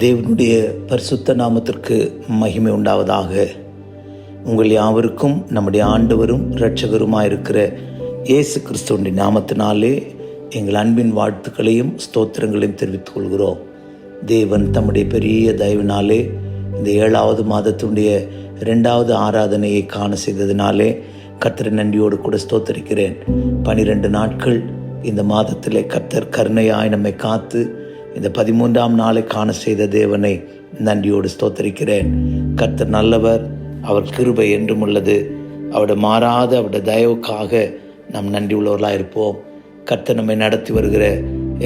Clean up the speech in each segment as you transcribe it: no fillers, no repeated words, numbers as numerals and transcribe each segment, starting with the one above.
தேவனுடைய பரிசுத்த நாமத்திற்கு மகிமை உண்டாவதாக. உங்கள் யாவருக்கும் நம்முடைய ஆண்டவரும் இரட்சகருமாயிருக்கிற இயேசு கிறிஸ்துவின் நாமத்தினாலே எங்கள் அன்பின் வாழ்த்துக்களையும் ஸ்தோத்திரங்களையும் தெரிவித்துக் கொள்கிறோம். தேவன் தம்முடைய பெரிய தயவினாலே இந்த 7வது மாதத்தினுடைய 2வது ஆராதனையை காண செய்ததினாலே கர்த்தரை நன்றியோடு கூட ஸ்தோத்தரிக்கிறேன். 12 நாட்கள் இந்த மாதத்திலே கர்த்தர் கருணையாய் நம்மை காத்து இந்த 13ஆம் நாளை காண செய்த தேவனை நன்றியோடு ஸ்தோத்தரிக்கிறேன். கர்த்தர் நல்லவர், அவர் கிருபை என்றும் உள்ளது. அவருடைய மாறாத அவருடைய தயவுக்காக நாம் நன்றி உள்ளவர்களாக இருப்போம். கர்த்தர் நம்மை நடத்தி வருகிற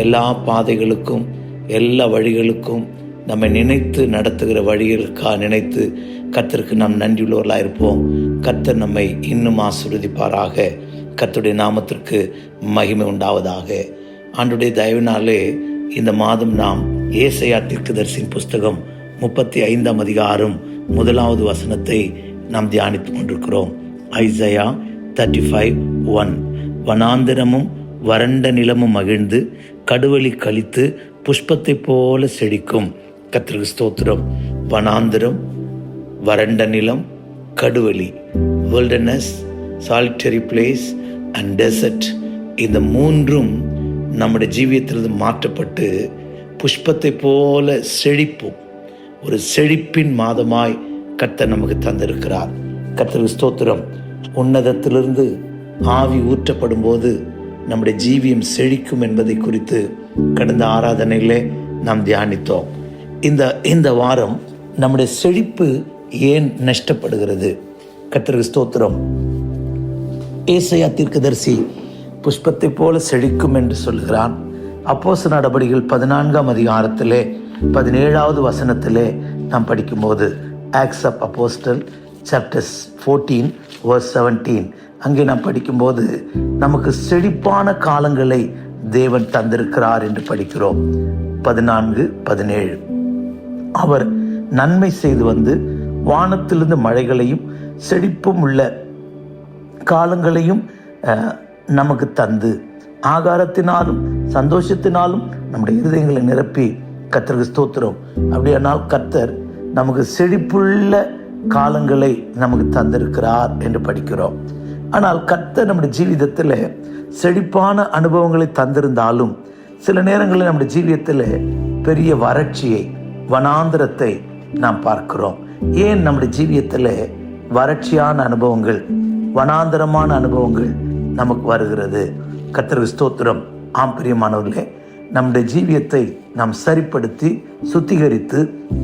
எல்லா பாதைகளுக்கும் எல்லா வழிகளுக்கும் நம்மை நினைத்து நடத்துகிற வழிகளுக்காக நினைத்து கர்த்தருக்கு நாம் நன்றி உள்ளவர்களாக இருப்போம். கர்த்தர் நம்மை இன்னும் ஆசீர்வதிப்பாராக. கர்த்தருடைய நாமத்திற்கு மகிமை உண்டாவதாக. ஆண்டுடைய தயவினாலே இந்த மாதம் நாம் ஏசாயா தீர்க்கதரிசியின் புஸ்தகம் 35ஆம் அதிகாரம் 1வது வசனத்தை நாம் தியானித்துக் கொண்டிருக்கிறோம். ஐசையா 35:1. வனாந்திரமும் வறண்ட நிலமும் மகிழ்ந்து கடுவெளி கழித்து புஷ்பத்தை போல செழிக்கும். கர்த்தருக்கு ஸ்தோத்திரம். வனாந்திரம், வறண்ட நிலம், Kaduveli, wilderness, solitary place and desert, இந்த மூன்றும் நம்முடைய ஜீவியத்திலிருந்து மாற்றப்பட்டு புஷ்பத்தை போல செழிப்போம். ஒரு செழிப்பின் மாதமாய் கர்த்தர் நமக்கு தந்திருக்கிறார். கர்த்தருக்கு ஸ்தோத்திரம். உன்னதத்திலிருந்து ஆவி ஊற்றப்படும் போது நம்முடைய ஜீவியம் செழிக்கும் என்பதை குறித்து கடந்த ஆராதனையிலே நாம் தியானித்தோம். இந்த வாரம் நம்முடைய செழிப்பு ஏன் நஷ்டப்படுகிறது? கர்த்தருக்கு ஸ்தோத்திரம். ஏசாயா தீர்க்கதரிசி புஷ்பத்தை போல செழிக்கும் என்று சொல்கிறான். அப்போஸ்தலர் நடபடிகள் 14ஆம் அதிகாரத்திலே 17வது வசனத்திலே நாம் படிக்கும்போது, acts of apostle chapter 14 verse 17, அங்கே நாம் படிக்கும்போது நமக்கு செழிப்பான காலங்களை தேவன் தந்திருக்கிறார் என்று படிக்கிறோம். 14-17. அவர் நன்மை செய்து வந்து வானத்திலிருந்து மழைகளையும் செழிப்பும் உள்ள காலங்களையும் நமக்கு தந்து ஆகாரத்தினாலும் சந்தோஷத்தினாலும் நம்முடைய இருதயங்களை நிரப்பி. கர்த்தருக்கு ஸ்தோத்திரம். அப்படியானால் கர்த்தர் நமக்கு செழிப்புள்ள காலங்களை நமக்கு தந்திருக்கிறார் என்று படிக்கிறோம். ஆனால் கர்த்தர் நம்முடைய ஜீவிதத்தில் செழிப்பான அனுபவங்களை தந்திருந்தாலும் சில நேரங்களில் நம்முடைய ஜீவிதத்தில் பெரிய வறட்சியை, வனாந்திரத்தை நாம் பார்க்கிறோம். ஏன் நம்முடைய ஜீவியத்தில் வறட்சியான அனுபவங்கள், வனாந்திரமான அனுபவங்கள் நமக்கு வருகிறது? கர்த்தருக்கு ஸ்தோத்திரம். பிரியமானவர்களே, நம்முடைய ஜீவியத்தை நாம் சரிப்படுத்தி சுத்திகரித்து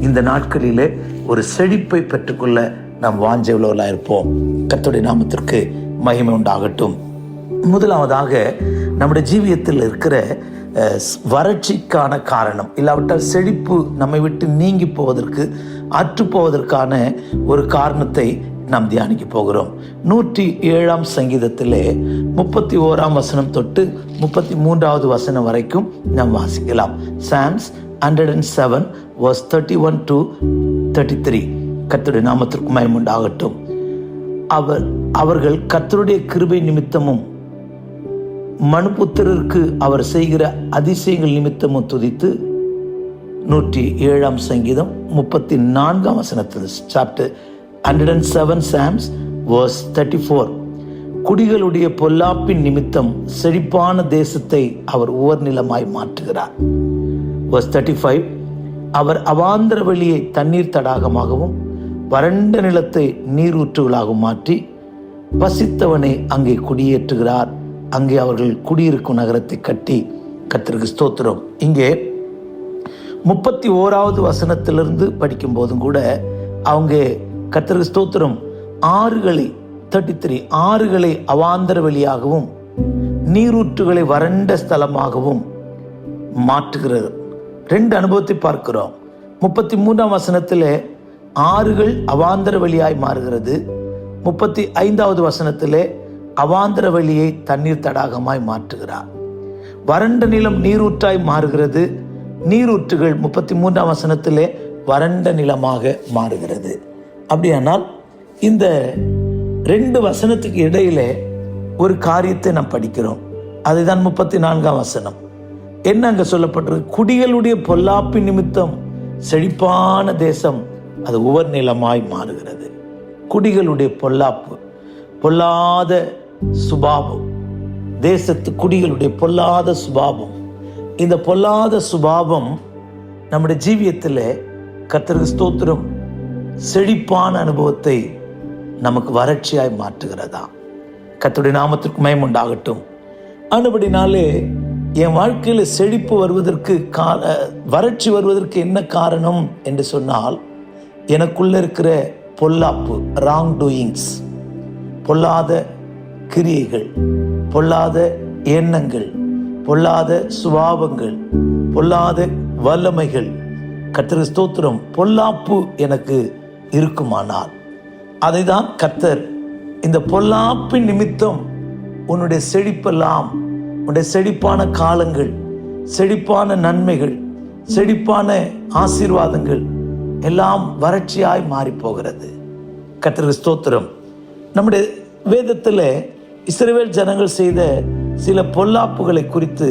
இந்த நாட்களிலே ஒரு செழிப்பை பெற்றுக்கொள்ள நாம் வாஞ்சை உள்ளவர்களாக இருப்போம். கர்த்தருடைய நாமத்திற்கு மகிமை உண்டாகட்டும். முதலாவதாக நம்முடைய ஜீவியத்தில் இருக்கிற வறட்சிக்கான காரணம், இல்லாவிட்டால் செழிப்பு நம்மை விட்டு நீங்கி போவதற்கு, அற்று போவதற்கான ஒரு காரணத்தை நாம் தியானிக்க போகிறோம். 107ஆம் சங்கீதத்திலே 31ஆம் வசனம் தொட்டு 33வது வசனம் வரைக்கும் நாம் வாசிக்கலாம். Psalms 107 verse 31-33. கர்த்தருடைய நாமத்திற்கு மகிமை உண்டாகட்டும். அவர்கள் கர்த்தருடைய கிருபை நிமித்தமும் மனுபுத்திரருக்கு அவர் செய்கிற அதிசயங்கள் நிமித்தமும் துதித்து. 107ஆம் சங்கீதம் 34ஆம் வசனத்தில், சாப்டர் 107 Psalms verse 34. குடிகளுடைய பொல்லாப்பின் நிமித்தம் செழிப்பான தேசத்தை அவர் உவர் நிலமாய் மாற்றுகிறார். verse 35. அவர் அவாந்தர வெளியை தண்ணீர் தடாகமாகவும் வறண்ட நிலத்தை நீரூற்றுகளாகவும் மாற்றி பசித்தவனை அங்கே குடியேற்றுகிறார். அங்கே அவர்கள் குடியிருக்கும் நகரத்தை கட்டி. கர்த்தருக்கு ஸ்தோத்திரம். இங்கே 31வது வசனத்திலிருந்து படிக்கும் போதும் கூட அவங்க கர்த்தருக்கு ஸ்தோத்திரம் ஆறுகளை 33 ஆறுகளை அவாந்தர வெளியாகவும் நீரூற்றுகளை வறண்ட ஸ்தலமாகவும் மாற்றுகிறது. 2 அனுபவத்தை பார்க்கிறோம். 33ஆம் வசனத்தில் ஆறுகள் அவாந்தர வெளியாய் மாறுகிறது. 35வது வசனத்தில் அவாந்தர வெளியை தண்ணீர் தடாகமாய் மாற்றுகிறார். வறண்ட நிலம் நீரூற்றாய் மாறுகிறது. நீரூற்றுகள் 33ஆம் வசனத்திலே வறண்ட நிலமாக மாறுகிறது. அப்படியானால் இந்த 2 வசனத்துக்கு இடையில ஒரு காரியத்தை நாம் படிக்கிறோம். அதுதான் 34ஆம் வசனம். என்ன அங்க சொல்லப்பட்டிருக்கு? குடிகளுடைய பொல்லாப்பு நிமித்தம் செழிப்பான தேசம் அது உவர் நிலமாய் மாறுகிறது. குடிகளுடைய பொல்லாப்பு, பொல்லாத சுபாவம், தேசத்து குடிகளுடைய பொல்லாத சுபாவம், இந்த பொல்லாத சுபாவம் நம்முடைய ஜீவியத்தில் கர்த்தருக்கு ஸ்தோத்திரம் செழிப்பான அனுபவத்தை நமக்கு வறட்சியாய் மாற்றுகிறதா. கர்த்தருடைய நாமத்திற்கு மகிமை உண்டாகட்டும். அதுபடினாலே என் வாழ்க்கையில் செழிப்பு வருவதற்கு வறட்சி வருவதற்கு என்ன காரணம் என்று சொன்னால், எனக்குள்ள இருக்கிற பொல்லாப்பு, ராங் டூயிங்ஸ், பொல்லாத கிரியைகள், பொல்லாத எண்ணங்கள், பொல்லாத சுபாவங்கள், பொல்லாத வல்லமைகள். கர்த்தருக்கு ஸ்தோத்திரம், பொல்லாப்பு எனக்கு இருக்குமானால் அதை தான் கர்த்தர் இந்த பொல்லாப்பின் நிமித்தம் உன்னுடைய செழிப்பெல்லாம், உன்னுடைய செழிப்பான காலங்கள், செழிப்பான நன்மைகள், செழிப்பான ஆசீர்வாதங்கள் எல்லாம் வறட்சியாய் மாறி போகிறது. கர்த்தருக்கு ஸ்தோத்திரம். நம்முடைய வேதத்தில் இஸ்ரவேல் ஜனங்கள் செய்த சில பொல்லாப்புகளை குறித்து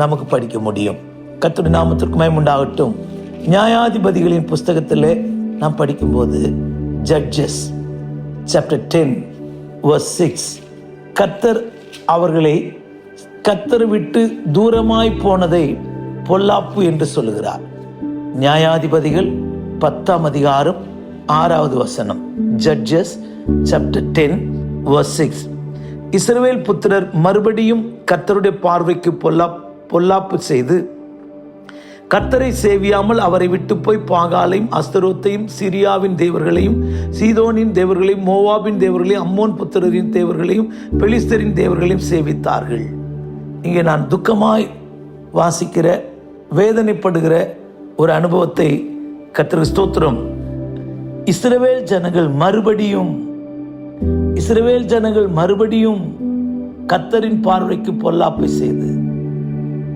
நமக்கு படிக்க முடியும். கர்த்தருடைய நாமத்திற்கு மகிமை உண்டாகட்டும். நியாயாதிபதிகளின் புஸ்தகத்தில் நாம் படிக்கும்போது ஜட்ஜஸ் சாப்டர் 10 verse 6, கர்த்தர் அவர்களை கர்த்தர் விட்டு தூரமாய் போனதை பொல்லாப்பு என்று சொல்லுகிறார். நியாயாதிபதிகள் 10ஆம் அதிகாரம் 6வது வசனம். Judges chapter 10 verse 6. இஸ்ரவேல் புத்திரர் மறுபடியும் கர்த்தருடைய பார்வைக்கு பொல்லாப்பு செய்து கர்த்தரை சேவியாமல் அவரை விட்டு போய் பாகாலையும் அஸ்தரோத்தையும் சிரியாவின் தேவர்களையும் சீதோனின் தேவர்களையும் மோவாபின் தேவர்களையும் அம்மோன் புத்திரரின் தேவர்களையும் பெலிஸ்தரின் தேவர்களையும் சேவித்தார்கள். இங்கே நான் துக்கமாய் வாசிக்கிற, வேதனைப்படுகிற ஒரு அனுபவத்தை கர்த்தருக்கு ஸ்தோத்திரம். இஸ்ரவேல் ஜனங்கள் மறுபடியும் கர்த்தரின் பார்வைக்கு பொல்லாப்பை செய்து,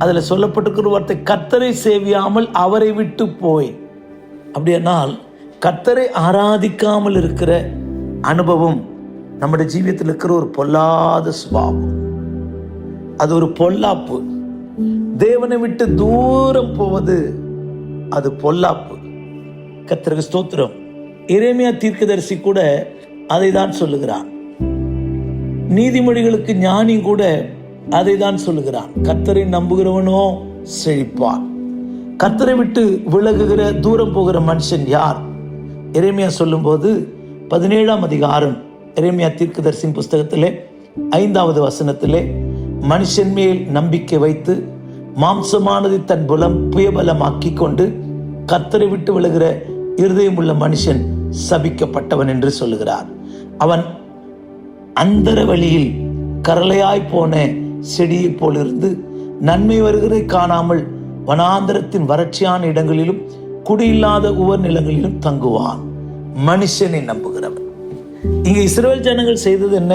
அதில் சொல்லப்பட்டிருக்கிற வார்த்தை கர்த்தரை சேவியாமல் அவரை விட்டு போய். அப்படியானால் கர்த்தரை ஆராதிக்காமல் இருக்கிற அனுபவம் நம்முடைய ஜீவியத்தில் இருக்கிற ஒரு பொல்லாத சுபாவம், அது ஒரு பொல்லாப்பு. தேவனை விட்டு தூரம் போவது அது பொல்லாப்பு. கர்த்தருக்கு ஸ்தோத்திரம். எரேமியா தீர்க்கதரிசி கூட அதை தான் சொல்லுகிறான். நீதிமொழிகளுக்கு ஞானி கூட அதை தான் சொல்லுகிறான். கர்த்தரை நம்புகிறவனோ செழிப்பான். கர்த்தரை விட்டு விலகுகிற, தூரம் போகிற மனுஷன் யார்? எரேமியா சொல்லும்போது 17ஆம் அதிகாரம் எரேமியா தீர்க்கதரிசியின் புஸ்தகத்திலே 5வது வசனத்திலே, மனுஷன் மேல் நம்பிக்கை வைத்து மாம்சமானது தன் புயபலமாக்கி கொண்டு கர்த்தரை விட்டு விலகுகிற இருதயம் உள்ள மனுஷன் சபிக்கப்பட்டவன் என்று சொல்லுகிறார். அவன் அந்தர வழியில் கரளையாய் போன செடியை போலிருந்து நன்மை வருகிறதை காணாமல் வனாந்தரத்தின் வறட்சியான இடங்களிலும் குடியில்லாத உவர் நிலங்களிலும் தங்குவான். மனுஷனை நம்புகிறவன். இங்க இஸ்ரவேல் ஜனங்கள் செய்தது என்ன?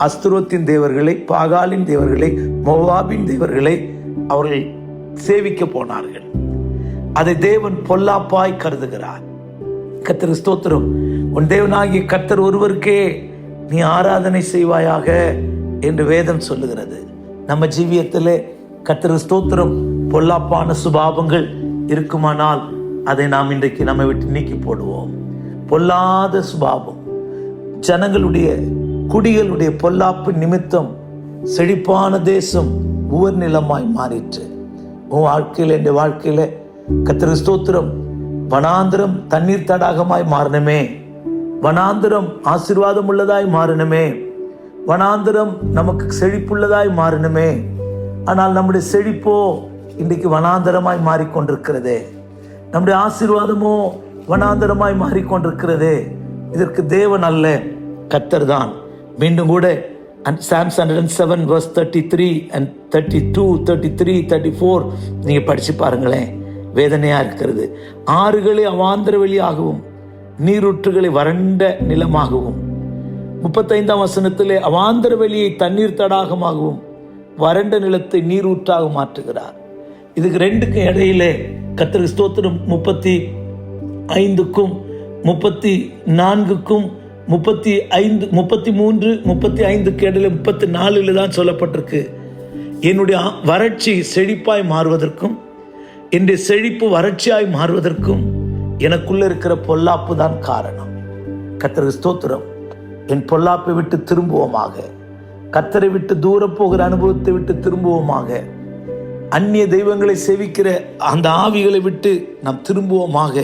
அஸ்தரோத்தின் தேவர்களை, பாகாலின் தேவர்களை, மோவாபின் தேவர்களை அவர்கள் சேவிக்க போனார்கள். அதை தேவன் பொல்லாப்பாய் கருதுகிறார். கர்த்தர் ஸ்தோத்திரம். உன் தேவனாகிய கர்த்தர் ஒருவருக்கே நீ ஆராதனை செய்வாயாக என்று வேதம் சொல்லுகிறது. நம்ம ஜீவியத்திலே கர்த்தர் ஸ்தோத்திரம் பொல்லாப்பான சுபாவங்கள் இருக்குமானால் அதை நாம் இன்றைக்கு நம்மை விட்டு நீக்கி போடுவோம். பொல்லாத சுபாவம், ஜனங்களுடைய குடிகளுடைய பொல்லாப்பு நிமித்தம் செழிப்பான தேசம் உவர் நிலமாய் மாறிற்று. உன் வாழ்க்கையில், என் வாழ்க்கையில கர்த்தர் ஸ்தோத்திரம் வனாந்திரம் தண்ணீர் தடாகமாய் மாறணுமே, வனாந்திரம் ஆசீர்வாதம் உள்ளதாய் மாறணுமே, வனாந்திரம் நமக்கு செழிப்புள்ளதாய் மாறணுமே. ஆனால் நம்முடைய செழிப்போ இன்றைக்கு வனாந்தரமாய் மாறிக்கொண்டிருக்கிறதே, நம்முடைய ஆசீர்வாதமோ வனாந்தரமாய் மாறிக்கொண்டிருக்கிறதே. இதற்கு தேவன் அல்ல, கர்த்தர் தான். மீண்டும் கூட Psalms 107 verse 33 and 32, 33, 34 நீங்க படிச்சு பாருங்களேன். வேதனையா இருக்கிறது. ஆறுகளை அவாந்தர வெளியாகவும் நீரூற்றுகளை வறண்ட நிலமாகவும், 35ஆம் வசனத்திலே அவாந்தர வெளியை தண்ணீர் தடாகமாகவும் வறண்ட நிலத்தை நீரூற்றாக மாற்றுகிறார். இதுக்கு ரெண்டுக்கும் இடையிலே கர்த்தருக்கு ஸ்தோத்திரம் 35க்கும் 34க்கும் 35, 33, 35க்கு இடையில 34 தான் சொல்லப்பட்டிருக்கு. என்னுடைய வறட்சி செழிப்பாய் மாறுவதற்கும் என்னுடைய செழிப்பு வறட்சியாய் மாறுவதற்கும் எனக்குள்ள இருக்கிற பொல்லாப்பு தான் காரணம். கர்த்தருக்கு ஸ்தோத்திரம். என் பொல்லாப்பை விட்டு திரும்புவோமாக. கர்த்தரை விட்டு தூரம் போகிற அனுபவத்தை விட்டு திரும்புவோமாக. அந்நிய தெய்வங்களை சேவிக்கிற அந்த ஆவிகளை விட்டு நாம் திரும்புவோமாக.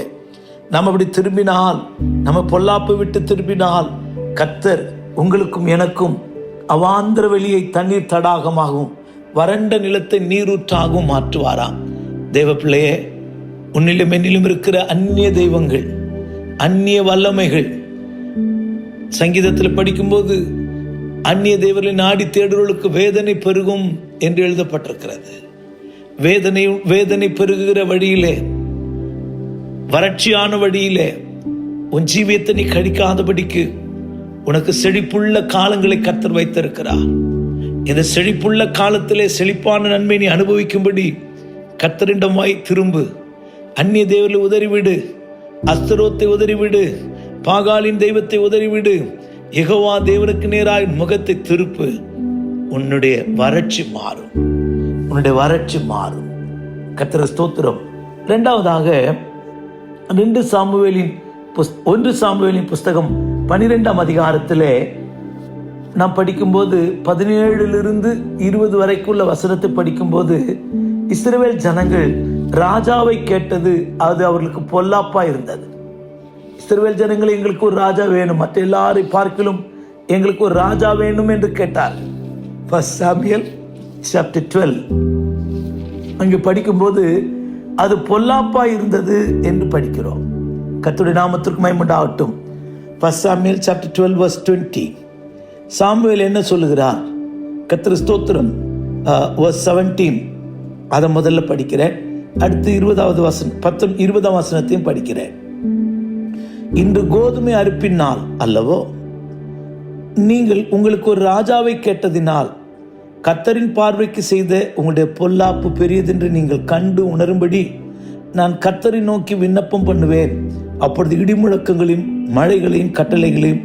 நாம் அப்படி திரும்பினால், நம்ம பொல்லாப்பை விட்டு திரும்பினால், கர்த்தர் உங்களுக்கும் எனக்கும் அவாந்திர வெளியை தண்ணீர் தடாகமாகவும் வறண்ட நிலத்தை நீரூற்றாகவும் மாற்றுவாராம். தேவ பிள்ளையே, உன்னிலும் என்னிலும் இருக்கிற அந்நிய தெய்வங்கள், அந்நிய வல்லமைகள், சங்கீதத்தில் படிக்கும்போது அந்நிய தெய்வங்களை நாடி தேடுவர்களுக்கு வேதனை பெருகும் என்று எழுதப்பட்டிருக்கிறது. வேதனை பெருகுகிற வழியிலே, வறட்சியான வழியிலே உன் ஜீவியத்தை நீ கழிக்காதபடிக்கு உனக்கு செழிப்புள்ள காலங்களை கர்த்தர் வைத்திருக்கிறார். இந்த செழிப்புள்ள காலத்திலே செழிப்பான நன்மை நீ அனுபவிக்கும்படி கர்த்தரிடமாய் திரும்பு. அந்நிய தேவர்களை உதறிவிடு, அஸ்தரோத்தை உதறிவிடு, பாகாலின் தெய்வத்தை உதறிவிடு. யெகோவா தேவனுக்கு நேராய் முகத்தை திருப்பு. உன்னுடைய வறட்சி மாறும், உன்னுடைய வறட்சி மாறும். கர்த்தருக்கு ஸ்தோத்திரம். இரண்டாவதாக 1 சாமுவேலின் புஸ்தகம் 12ஆம் அதிகாரத்திலே நாம் படிக்கும்போது 17 20 வரைக்குள்ள வசனத்தை படிக்கும்போது, இஸ்ரவேல் ஜனங்கள் ராஜாவை கேட்டது அது அவர்களுக்கு பொல்லாப்பா இருந்தது. இஸ்ரவேல் ஜனங்கள் எங்களுக்கு ஒரு ராஜா வேணும், மற்ற எல்லாரை பார்க்கிலும் எங்களுக்கு ஒரு ராஜா வேணும் என்று கேட்டார். 1 சாமுவேல் chapter 12 அங்கு படிக்கும்போது அது பொல்லாப்பா இருந்தது என்று படிக்கிறோம். கர்த்தருடைய நாமத்திற்கு மகிமை உண்டாகட்டும். 1 சாமுவேல் chapter 12 verse 20. சாமுவேல் என்ன சொல்லுகிறார்? கர்த்தருக்கு ஸ்தோத்திரம். verse 17 அதை முதல்ல படிக்கிறேன். அடுத்து 20ஆம் வசனத்தையும் படிக்கிறேன். இன்று கோதுமை அறுப்பின் நாள் அல்லவோ? நீங்கள் உங்களுக்கு ஒரு ராஜாவை கேட்டதினால் கர்த்தரின் பார்வைக்கு செய்த உங்களுடைய பொல்லாப்பு பெரியதென்று நீங்கள் கண்டு உணரும்படி நான் கர்த்தரை நோக்கி விண்ணப்பம் பண்ணுவேன். அப்பொழுது இடிமுழக்கங்களையும் மழைகளையும் கட்டளைகளையும்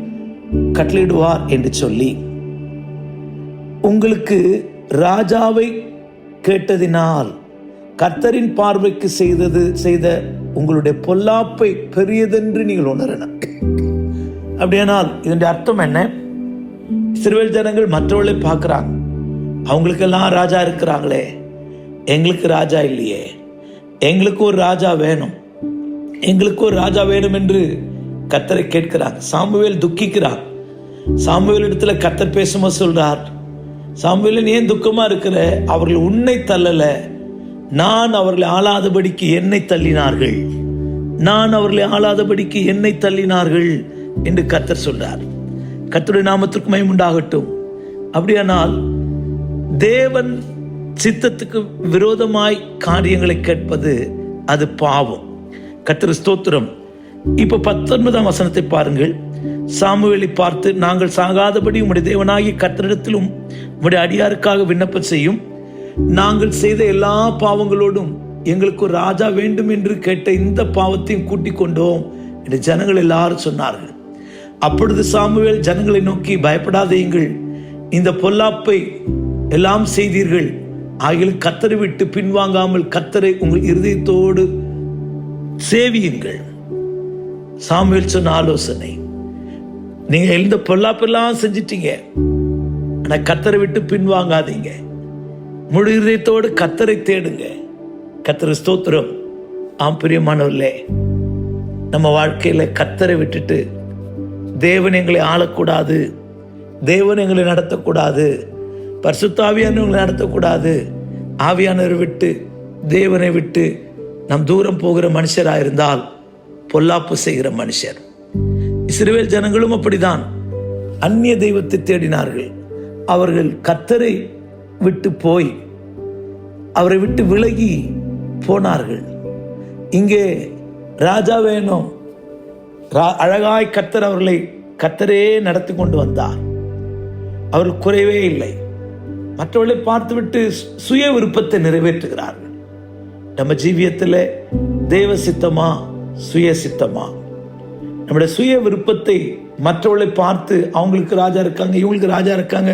கட்டளையிடுவார் என்று சொல்லி, உங்களுக்கு ராஜாவை கேட்டதினால் கர்த்தரின் பார்வைக்கு செய்த உங்களுடைய பொல்லாப்பை பெரியதென்று நீங்கள் உணரணும். அப்படியானால் இதனுடைய அர்த்தம் என்ன? இஸ்ரவேல் ஜனங்கள் மற்றவர்களை பார்க்கிறாங்க, அவங்களுக்கெல்லாம் ராஜா இருக்கிறாங்களே, எங்களுக்கு ராஜா இல்லையே, எங்களுக்கு ஒரு ராஜா வேணும், எங்களுக்கு ஒரு ராஜா வேணும் என்று கர்த்தரை கேட்கிறார். சாமுவேல் துக்கிக்கிறார். சாமுவேல் இடத்துல கர்த்தர் பேசும்போது சொல்றார், சாமுவேல் நீ ஏன் துக்கமா இருக்கிற? அவர்கள் உன்னை தள்ளல, நான் அவர்களை ஆளாதபடிக்கு என்னை தள்ளினார்கள், நான் அவர்களை ஆளாதபடிக்கு என்னை தள்ளினார்கள் என்று கர்த்தர் சொல்றார். கர்த்தருடைய நாமத்திற்கு மகிமை உண்டாகட்டும். அப்படியானால் தேவன் சித்தத்துக்கு விரோதமாய் காரியங்களை கேட்பது அது பாவம். கர்த்தருக்கு ஸ்தோத்திரம். இப்ப 19ஆம் வசனத்தை பாருங்கள். சாமுவேலை பார்த்து, நாங்கள் சாகாதபடி உம்முடைய தேவனாகிய கர்த்தரிடத்திலும் உம்முடைய அடியாருக்காக விண்ணப்பம் செய்யும். நாங்கள் செய்த எல்லா பாவங்களோடும் எங்களுக்கு ஒரு ராஜா வேண்டும் என்று கேட்ட இந்த பாவத்தையும் கூட்டிக் கொண்டோம் என்று ஜனங்கள் எல்லாரும் சொன்னார்கள். அப்பொழுது சாமுவேல் ஜனங்களை நோக்கி, பயப்படாதீங்கள், இந்த பொல்லாப்பை எல்லாம் செய்தீர்கள், ஆகிய கர்த்தரை விட்டு பின்வாங்காமல் கர்த்தரை உங்கள் இருதயத்தோடு சேவியுங்கள். சாமுவேல் சொன்ன ஆலோசனை, நீங்க இந்த பொல்லாப்பெல்லாம் செஞ்சிட்டீங்க, ஆனா கர்த்தரை விட்டு பின்வாங்காதீங்க, முழு இதயத்தோடு கர்த்தரை தேடுங்க. கர்த்தர் ஸ்தோத்திரம். ஆம் பிரியமானவர்களே, நம்ம வாழ்க்கையில கர்த்தரை விட்டுட்டு தேவன் எங்களை ஆளக்கூடாது, தேவன் எங்களை நடத்தக்கூடாது, பரிசுத்த ஆவியானவர்களை நடத்தக்கூடாது, ஆவியானவரை விட்டு தேவனை விட்டு நம் தூரம் போகிற மனுஷராக இருந்தால் பொல்லாப்பு செய்கிற மனுஷர். இஸ்ரவேல் ஜனங்களும் அப்படிதான் அந்நிய தெய்வத்தை தேடினார்கள். அவர்கள் கர்த்தரை விட்டு போய் அவரை விட்டு விலகி போனார்கள். இங்கே ராஜா வேணும், அழகாய் கர்த்தர் அவர்களை கர்த்தரே நடத்தி கொண்டு வந்தார். அவர்கள் குறைவே இல்லை. மற்றவர்களை பார்த்துவிட்டு சுய விருப்பத்தை நிறைவேற்றுகிறார்கள். நம்ம ஜீவியத்தில் தேவ சித்தமா சுய சித்தமா? நம்முடைய சுய விருப்பத்தை மற்றவர்களை பார்த்து, அவங்களுக்கு ராஜா இருக்காங்க, இவங்களுக்கு ராஜா இருக்காங்க,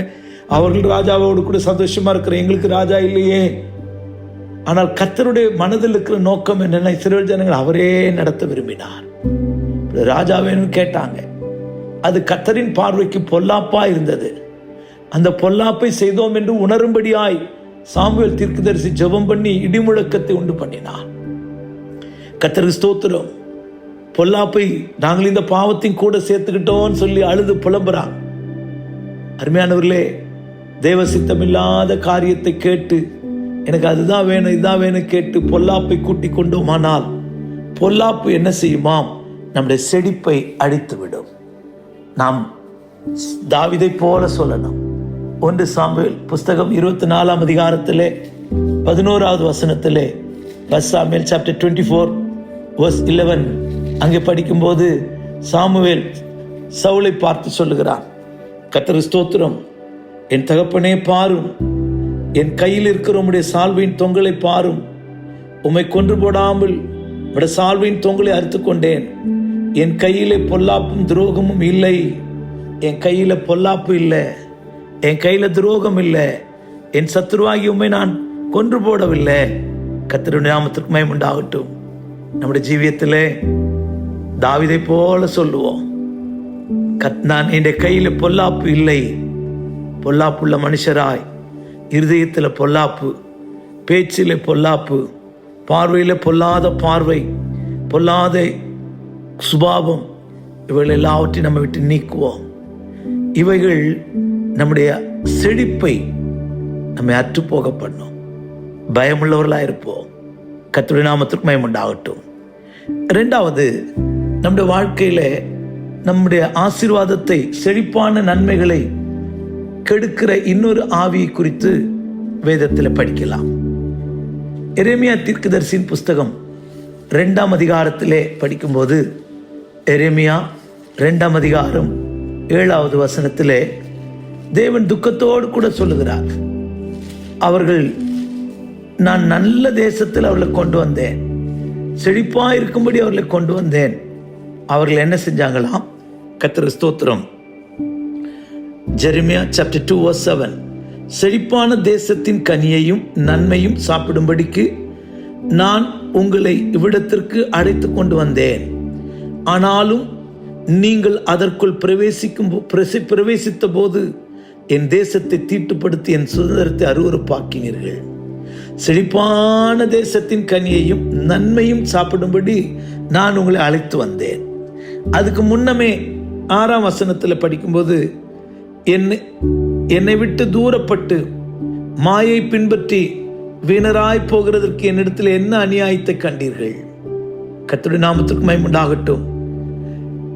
அவர்கள் ராஜாவோடு கூட சந்தோஷமா இருக்கிற எங்களுக்கு ராஜா இல்லையே ஆனால் கர்த்தருடைய மனதில் இருக்கிற நோக்கம் என்னன்னா, இஸ்ரவேல் ஜனங்கள் அவரே நடத்த விரும்பினார். ராஜாவேன்னு கேட்டாங்க. அது கர்த்தரின் பார்வைக்கு பொல்லாப்பா இருந்தது. அந்த பொல்லாப்பை செய்தோம் என்று உணரும்படியாய் சாமுவேல் தீர்க்கதரிசி ஜெபம் பண்ணி இடிமுழக்கத்தை உண்டு பண்ணினார். கர்த்தருக்கு ஸ்தோத்திரம். பொல்லாப்பை நாங்கள் இந்த பாவத்தையும் கூட சேர்த்துக்கிட்டோம்னு சொல்லி அழுது புலம்புறாங்க. அருமையானவர்களே, தேவ சித்தமில்லாத காரியத்தை கேட்டு எனக்கு அதுதான் வேணும் இதுதான் வேணும் கேட்டு பொல்லாப்பை கூட்டி கொண்டோமானால் பொல்லாப்பு என்ன செய்யுமாம்? நம்முடைய செழிப்பை அழித்து விடும். நாம் தாவீதை போல சொல்லணும். 1 சாமுவேல் புஸ்தகம் 24ஆம் அதிகாரத்திலே 11வது வசனத்திலே, 1 சாமுவேல் சாப்டர் 24 verse 11 அங்கே படிக்கும்போது சாமுவேல் சவுலை பார்த்து சொல்லுகிறான், கர்த்தர் ஸ்தோத்திரம், என் தகப்பனே பாரும், என் கையில் இருக்கிற உம்முடைய சால்வையின் தொங்கலை பாரும். உம்மை கொன்று போடாமல் உம்முடைய சால்வையின் தொங்கலை அறுத்து கொண்டேன். என் கையிலே பொல்லாப்பும் துரோகமும் இல்லை. என் கையில பொல்லாப்பு இல்லை, என் கையில துரோகம் இல்லை. என் சத்துருவாகி உம்மை நான் கொன்று போடவில்லை. கர்த்தருடைய நாமத்திற்கு மகிமை உண்டாகட்டும். நம்முடைய ஜீவியத்திலே தாவீதை போல சொல்லுவோம், நான் என் கையில பொல்லாப்பு இல்லை. பொல்லாப்புள்ள மனுஷராய், இருதயத்தில் பொல்லாப்பு, பேச்சில பொல்லாப்பு, பார்வையில பொல்லாத பார்வை, பொல்லாத சுபாவம், இவைகள் எல்லாவற்றையும் நம்ம விட்டு நீக்குவோம். இவைகள் நம்முடைய செழிப்பை நம்மை அற்றுப்போக பண்ணும். பயமுள்ளவர்களாக இருப்போம். கர்த்தருடைய நாமத்திற்கு மகிமை உண்டாகட்டும். 2வது, நம்முடைய வாழ்க்கையில நம்முடைய ஆசீர்வாதத்தை, செழிப்பான நன்மைகளை கெடுக்கிற இன்னொரு ஆவியை குறித்து வேதத்தில் படிக்கலாம். எரேமியா தீர்க்கதரிசியின் புஸ்தகம் 2ஆம் அதிகாரத்திலே படிக்கும்போது, எரேமியா 2ஆம் அதிகாரம் 7வது வசனத்திலே தேவன் துக்கத்தோடு கூட சொல்லுகிறார், அவர்கள் நான் நல்ல தேசத்தில் அவர்களை கொண்டு வந்தேன், செழிப்பா இருக்கும்படி அவர்களை கொண்டு வந்தேன். அவர்கள் என்ன செஞ்சாங்களாம்? கர்த்தருக்கு ஸ்தோத்திரம். ஜெரமியா சாப்டர் 2 verse 7, செழிப்பான தேசத்தின் கனியையும் நன்மையும் சாப்பிடும்படிக்கு நான் உங்களை இவ்விடத்திற்கு அழைத்து கொண்டு வந்தேன். ஆனாலும் நீங்கள் அதற்குள் பிரவேசித்த போது என் தேசத்தை தீட்டுப்படுத்தி என் சுதந்திரத்தை அருவருப்பாக்கினீர்கள். செழிப்பான தேசத்தின் கனியையும் நன்மையும் சாப்பிடும்படி நான் உங்களை அழைத்து வந்தேன். அதுக்கு முன்னமே 6ஆம் வசனத்தில் படிக்கும்போது, என்னை விட்டு தூரப்பட்டு மாயை பின்பற்றி வீணராய் போகிறதற்கு என்னிடத்தில் என்ன அநியாயத்தை கண்டீர்கள்? கர்த்தருடைய நாமத்திற்கு மகிமை உண்டாகட்டும்.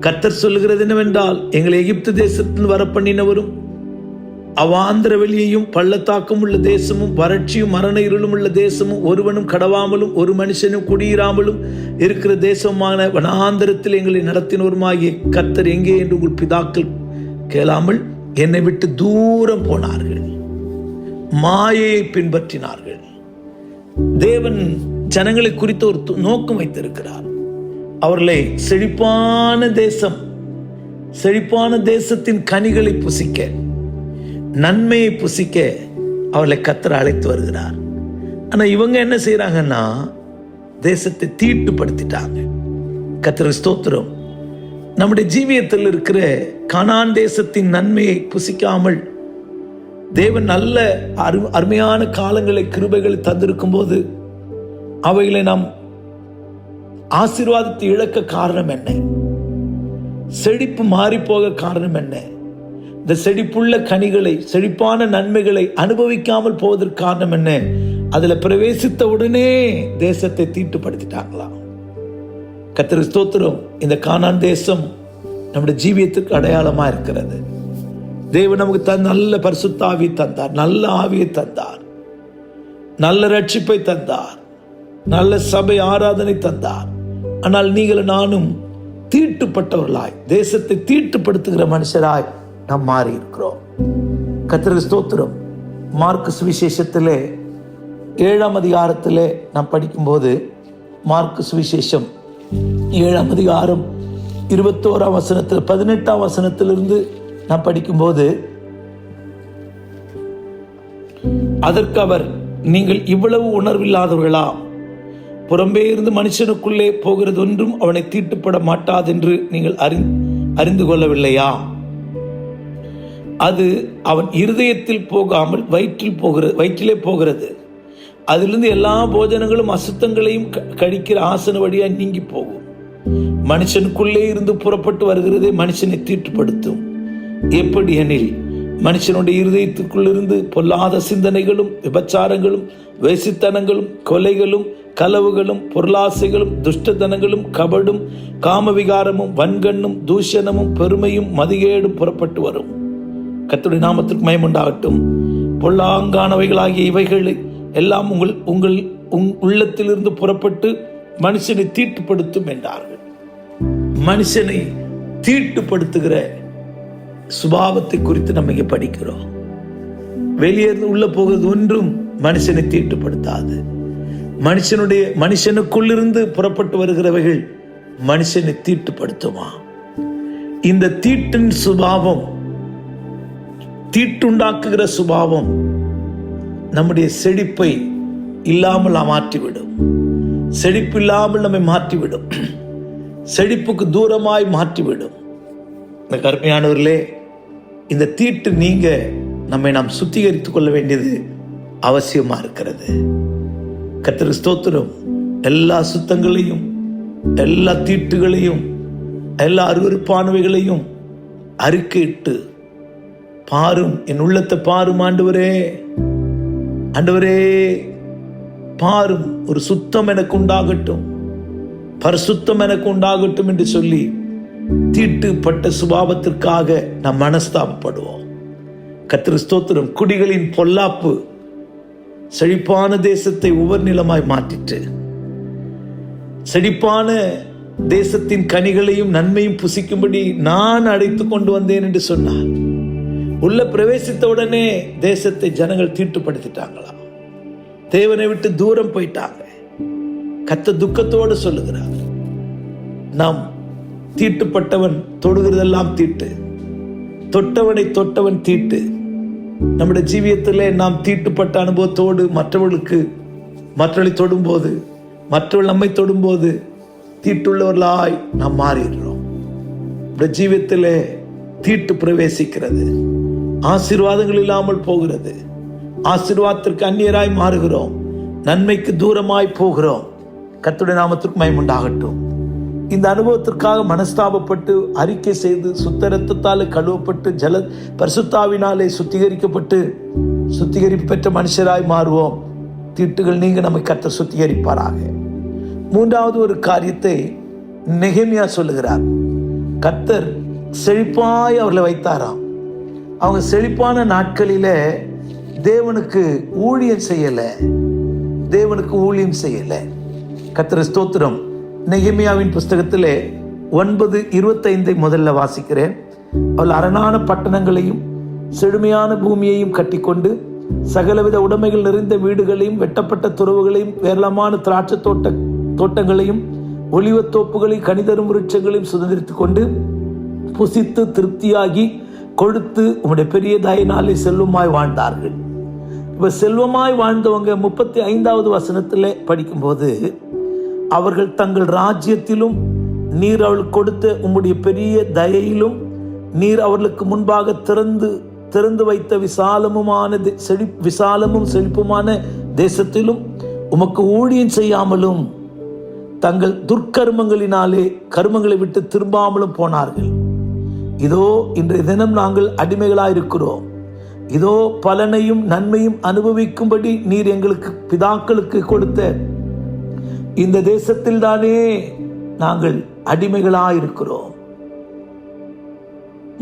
கர்த்தர் சொல்லுகிறது என்னவென்றால், எங்களை எகிப்து தேசத்தில் வர பண்ணினவரும் அவாந்திர வெளியையும் பள்ளத்தாக்கும் உள்ள தேசமும் வறட்சியும் மரண இருளும் உள்ள தேசமும் ஒருவனும் கடவாமலும் ஒரு மனுஷனும் குடியிராமலும் இருக்கிற தேசமான வனாந்தரத்தில் எங்களை நடத்தினோருமாகிய கர்த்தர் எங்கே என்று உங்கள் பிதாக்கள் கேளாமல் என்னை விட்டு தூரம் போனார்கள், மாயையை பின்பற்றினார்கள். தேவன் ஜனங்களை குறித்து ஒரு நோக்கம் வைத்திருக்கிறார். அவர்களை செழிப்பான தேசத்தின் கனிகளை புசிக்க, நன்மையை புசிக்க அவர்களை கர்த்தர் அழைத்து வருகிறார். ஆனா இவங்க என்ன செய்யறாங்கன்னா, தேசத்தை தீட்டுப்படுத்திட்டாங்க. கர்த்தருக்கு ஸ்தோத்திரம். நம்முடைய ஜீவியத்தில் இருக்கிற கானான் தேசத்தின் நன்மையை புசிக்காமல் தேவன் நல்ல அருமையான காலங்களை, கிருபைகளை தந்திருக்கும் போது அவைகளை நாம் ஆசீர்வாதத்தை இழக்க காரணம் என்ன? செழிப்பு மாறி போக காரணம் என்ன? இந்த செழிப்புள்ள கனிகளை, செழிப்பான நன்மைகளை அனுபவிக்காமல் போவதற்கு காரணம் என்ன? அதுல பிரவேசித்த உடனே தேசத்தை தீட்டுப்படுத்திட்டாங்களாம். கர்த்தருக்கு ஸ்தோத்திரம். இந்த கானான் தேசம் நம்முடைய ஜீவியத்துக்கு அடையாளமா இருக்கிறது. தேவன் நமக்கு நல்ல பரிசுத்த ஆவியை தந்தார், நல்ல ஆவியை தந்தார், நல்ல ரட்சிப்பை தந்தார், நல்ல சபை ஆராதனை தந்தார். ஆனால் நீங்கள் நானும் தீட்டுப்பட்டவர்களாய், தேசத்தை தீட்டுப்படுத்துகிற மனுஷராய் நாம் மாறி இருக்கிறோம். கர்த்தருக்கு ஸ்தோத்திரம். மார்க்கு சுவிசேஷத்திலே 7ஆம் அதிகாரத்திலே நாம் படிக்கும்போது, மார்க்கு சுவிசேஷம் 7ஆம் அதிகாரம் 21ஆம் வசனத்தில் 18ஆம் வசனத்திலிருந்து நாம் படிக்கும்போது, அதற்கு அவர், நீங்கள் இவ்வளவு உணர்வில்லாதவர்களா? புறம்பே இருந்து மனுஷனுக்குள்ளே போகிறது ஒன்றும் அவனை தீட்டுப்பட மாட்டாதென்று நீங்கள் அறிந்து கொள்ளவில்லையா? அது அவன் இருதயத்தில் போகாமல் வயிற்றிலே போகிறது. அதிலிருந்து எல்லா போஜனங்களும் அசுத்தங்களையும் கழிக்கிற ஆசன வழியாக நீங்கி போகும். மனுஷனுக்குள்ளே இருந்து புறப்பட்டு வருகிறதே மனுஷனை தீட்டுப்படுத்தும். எப்படி எனில், மனுஷனுடைய இருதயத்துக்குள்ளிருந்து பொல்லாத சிந்தனைகளும், விபச்சாரங்களும், வேசித்தனங்களும், கொலைகளும், களவுகளும், பொருளாசைகளும், துஷ்டத்தனங்களும், கபடும், காமவிகாரமும், வன்கண்ணும், தூஷணமும், பெருமையும், மதிகேடும் புறப்பட்டு வரும். கர்த்தருடைய நாமத்திற்கு மகிமை உண்டாகட்டும். பொல்லாங்கானவைகளாகிய இவைகள் எல்லாம் உங்கள் உள்ளத்திலிருந்து புறப்பட்டு மனுஷனை தீட்டுப்படுத்தும் என்றார்கள். மனுஷனை தீட்டுப்படுத்துகிற சுபாவத்தை குறித்து நம்ம இங்க படிக்கிறோம். வெளியே உள்ள போகிறது ஒன்றும் மனுஷனை தீட்டுப்படுத்தாது. மனுஷனுக்குள்ளிருந்து புறப்பட்டு வருகிறவைகள் மனுஷனை தீட்டுப்படுத்துமா? இந்த தீட்டின் சுபாவம், தீட்டுண்டாக்குகிற சுபாவம் நம்முடைய செழிப்பை இல்லாமல் மாற்றிவிடும். செழிப்பு இல்லாமல் நம்மை மாற்றிவிடும். செழிப்புக்கு தூரமாய் மாற்றிவிடும். கருமையானவர்களே, இந்த தீட்டு நீங்க நாம் சுத்திகரித்துக் கொள்ள வேண்டியது அவசியமா இருக்கிறது. கர்த்தருக்கு ஸ்தோத்திரம். எல்லா சுத்தங்களையும், எல்லா தீட்டுகளையும், எல்லா அருவருப்பானவைகளையும் அறிக்கையிட்டு பாரும், என் உள்ளத்தை பாரும் ஆண்டவரே, ஆண்டவரே பாரும், ஒரு சுத்தம் எனக்கு உண்டாகட்டும், பரிசுத்தம் எனக்கு உண்டாகட்டும் என்று சொல்லி தீட்டுப்பட்ட சுபாவத்திற்காக நாம் மனஸ்தாபப்படுவோம். கர்த்தருக்கு ஸ்தோத்திரம். குடிகளின் பொல்லாப்பு செழிப்பான தேசத்தை உவர் நிலமாய் மாற்றிட்டு, செழிப்பான தேசத்தின் கனிகளையும் நன்மையும் புசிக்கும்படி நான் அழைத்து கொண்டு வந்தேன் என்று சொன்னார். உள்ள பிரவேசித்த உடனே தேசத்தை ஜனங்கள் தீட்டுப்படுத்திட்டாங்களா? தேவனை விட்டு தூரம் போயிட்டாங்க. கர்த்தர் துக்கத்தோடு சொல்லுகிறார், நாம் தீட்டுப்பட்டவன் தொடுகிறதெல்லாம் தீட்டு, தொட்டவனை தொட்டவன் தீட்டு. நம்முடைய ஜீவியத்திலே நாம் தீட்டுப்பட்ட அனுபவத்தோடு மற்றவர்களை தொடும்போது, மற்றவர்கள் நம்மை தொடும்போது தீட்டுள்ளவர்களாய் நாம் மாறிடுறோம். ஜீவியத்திலே தீட்டு பிரவேசிக்கிறது, ஆசீர்வாதங்கள் இல்லாமல் போகிறது, ஆசீர்வாதத்திற்கு அந்நியராய் மாறுகிறோம், நன்மைக்கு தூரமாய் போகிறோம். கர்த்தருடைய நாமத்திற்கு மகிமை உண்டாகட்டும். இந்த அனுபவத்திற்காக மனஸ்தாபப்பட்டு அறிக்கை செய்து சுத்த இரத்தத்தாலே கழுவப்பட்டு பரிசுத்தாவினாலே சுத்திகரிப்பு பெற்ற மனுஷராய் மாறுவோம். தீட்டுகள் நீங்க நம்மை கர்த்தர் சுத்திகரிப்பாராக. மூன்றாவது ஒரு காரியத்தை நெகேமியா சொல்லுகிறார். கர்த்தர் செழிப்பாய் அவர்களை வைத்தாராம். அவங்க செழிப்பான நாட்களில தேவனுக்கு ஊழியம் செய்யல. கர்த்தர் ஸ்தோத்திரம். நெகேமியாவின் புஸ்தகத்திலே 9:25 முதல்ல வாசிக்கிறேன். அவள் அரணான பட்டணங்களையும் செழுமையான பூமியையும் கட்டிக்கொண்டு சகலவித உடைமைகள் நிறைந்த வீடுகளையும் வெட்டப்பட்ட துறவுகளையும் ஏராளமான திராட்சை தோட்டங்களையும் ஒலிவத்தோப்புகளையும் கனிதரும் விருட்சங்களையும் சுதந்திரித்துக் கொண்டு புசித்து திருப்தியாகி கொடுத்து உம்முடைய பெரிய தயனாலே செல்வமாய் வாழ்ந்தார்கள். இப்ப செல்வமாய் வாழ்ந்தவங்க 35வது வசனத்திலே படிக்கும்போது, அவர்கள் தங்கள் ராஜ்யத்திலும் நீர் அவளுக்கு கொடுத்த உம்முடைய பெரிய தயையிலும் நீர் அவர்களுக்கு முன்பாக திறந்து வைத்த விசாலமும் செழிப்புமான தேசத்திலும் உமக்கு ஊழியம் செய்யாமலும் தங்கள் துர்க்கர்மங்களினாலே கர்மங்களை விட்டு திரும்பாமலும் போனார்கள். இதோ இன்றைய தினம் நாங்கள் அடிமைகளாயிருக்கிறோம். இதோ பலனையும் நன்மையும் அனுபவிக்கும்படி நீர் எங்களுக்கு பிதாக்களுக்கு கொடுத்த இந்த தேசத்தில் தானே நாங்கள் அடிமைகளாயிருக்கிறோம்.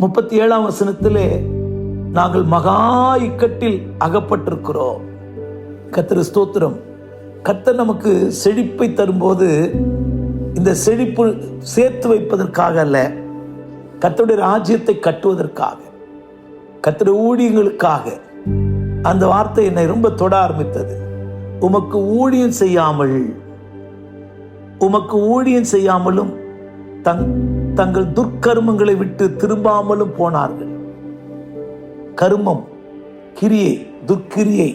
37ஆம் வசனத்திலே நாங்கள் மகா இக்கட்டில் அகப்பட்டிருக்கிறோம். கர்த்தர் ஸ்தோத்திரம். கர்த்தர் நமக்கு செழிப்பை தரும்போது இந்த செழிப்பு சேர்த்து வைப்பதற்காக அல்ல, கர்த்தருடைய ராஜ்யத்தை கட்டுவதற்காக, கர்த்தருடைய ஊழியங்களுக்காக. அந்த வார்த்தை என்னை ரொம்ப தொட ஆரம்பித்தது. உமக்கு ஊழியம் செய்யாமலும் தங்கள் துர்க்கர்மங்களை விட்டு திரும்பாமலும் போனார்கள். கர்மம், கிரியை, துர்க்கிரியை,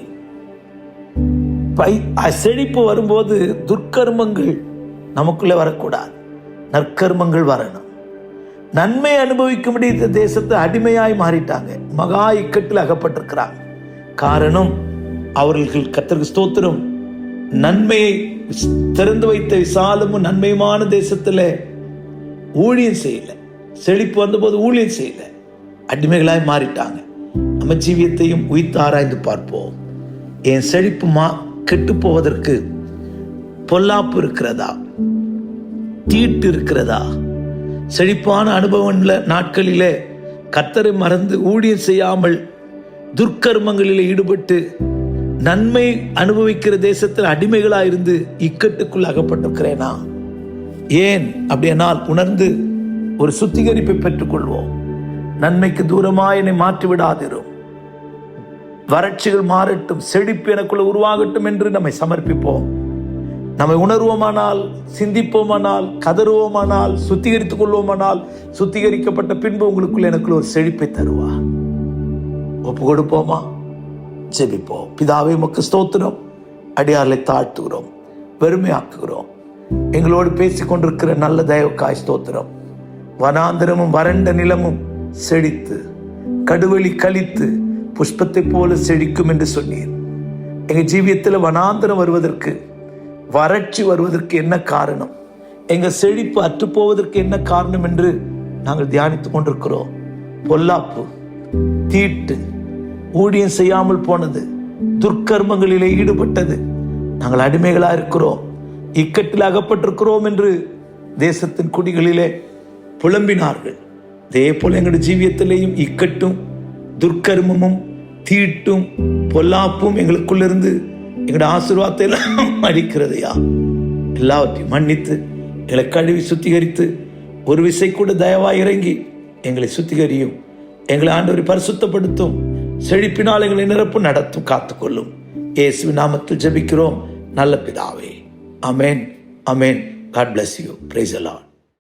செழிப்பு வரும்போது துர்க்கர்மங்கள் நமக்குள்ளே வரக்கூடாது, நற்கர்மங்கள் வரணும். நன்மை அனுபவிக்கும்படி இந்த தேசத்தை அடிமையாய் மாறிட்டாங்க, மகா இக்கட்டில் அகப்பட்டிருக்கிறாங்க. காரணம், அவர்கள் கர்த்தருக்கு ஸ்தோத்திரம், நன்மையை திறந்து வைத்த விசாலமும் நன்மையுமான தேசத்தில் ஊழியம் செய்யல. செழிப்பு வந்தபோது ஊழியம் செய்யல, அடிமைகளாய் மாறிட்டாங்க. நம்ம ஜீவியத்தையும் உயிர்த்து ஆராய்ந்து பார்ப்போம். என் செழிப்பு கெட்டு போவதற்கு பொல்லாப்பு இருக்கிறதா, தீட்டு இருக்கிறதா? செழிப்பான அனுபவம் நாட்களிலே கர்த்தரை மறந்து ஊழியம் செய்யாமல் துர்க்கர்மங்களில் ஈடுபட்டு நன்மை அனுபவிக்கிற தேசத்தில் அடிமைகளாயிருந்து இக்கட்டுக்குள் அகப்பட்டிருக்கிறேனா? ஏன் அப்படியானால் உணர்ந்து ஒரு சுத்திகரிப்பை பெற்றுக்கொள்வோம். நன்மைக்கு தூரமாய் என்னை மாற்றிவிடாதிரும். வறட்சிகள் மாறட்டும், செழிப்பு எனக்குள்ள உருவாகட்டும் என்று நம்மை சமர்ப்பிப்போம். நம்மை உணர்வோமானால், சிந்திப்போமானால், கதறுவோமானால், சுத்திகரித்துக் கொள்வோமானால், சுத்திகரிக்கப்பட்ட பின்பு உங்களுக்குள்ள எனக்குள்ள ஒரு செழிப்பை தருவா. ஒப்பு கொடுப்போமா? ஜெபிப்போம். பிதாவே, உமக்கு ஸ்தோத்திரம். அடியார்களை தாழ்த்துகிறோம், வெறுமையாக்குகிறோம். எங்களோடு பேசிக் கொண்டிருக்கிற நல்ல தயவுக்காய் ஸ்தோத்திரம். வனாந்தரமும் வறண்ட நிலமும் செழித்து, கடுவெளி கழித்து புஷ்பத்தை போல செழிக்கும் என்று சொன்னீர். எங்க ஜீவியத்தில் வனாந்தரம் வருவதற்கு, வறட்சி வருவதற்கு என்ன காரணம், எங்க செழிப்பு அற்றுப்போவதற்கு என்ன காரணம் என்று நாங்கள் தியானித்துக் கொண்டிருக்கிறோம். பொல்லாப்பு, தீட்டு, ஊழியம் செய்யாமல் போனது, துர்க்கர்மங்களிலே ஈடுபட்டது, நாங்கள் அடிமைகளா இருக்கிறோம், இக்கட்டில் அகப்பட்டிருக்கிறோம் என்று தேசத்தின் குடிகளிலே புலம்பினார்கள். அதே போல எங்களுடைய ஜீவியத்திலேயும் இக்கட்டும் துர்க்கர்மமும் தீட்டும் பொல்லாப்பும் எங்களுக்குள்ளிருந்து எங்களுடைய ஆசீர்வாதத்தை எல்லாம் அடிக்கிறதையா, எல்லாவற்றையும் மன்னித்து எங்களை கழுவி சுத்திகரித்து ஒரு விசை கூட தயவாய் இறங்கி எங்களை சுத்திகரியும். எங்களை ஆண்டவரை பரிசுத்தப்படுத்தும். செழிப்பினால் எங்களை நிரப்பு நடத்தும், காத்துக்கொள்ளும். இயேசுவின் நாமத்தில் ஜெபிக்கிறோம் நல்ல பிதாவே. ஆமென், ஆமென். God bless you. Praise the Lord.